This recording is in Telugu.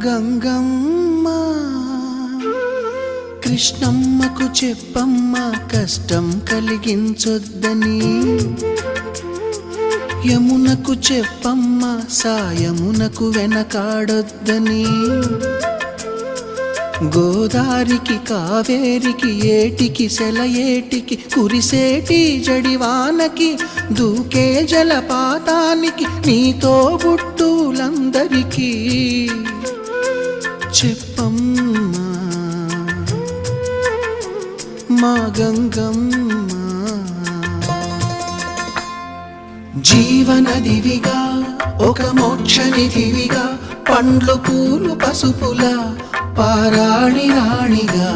గంగమ్మ కృష్ణమ్మకు చెప్పమ్మ కష్టం కలిగించొద్దని, యమునకు చెప్పమ్మ సాయమునకు వెనకాడొద్దని, గోదారికి కావేరికి ఏటికి సెలయేటికి కురిసేటి జడివానకి దూకే జలపాతానికి నీతో బుట్టులందరికీ చెప్పమ్మా మా గంగమ్మ. జీవనదివిగా ఒక మోక్షనిధివిగా పండ్లు పూలు పసుపుల పారాణి రాణిగా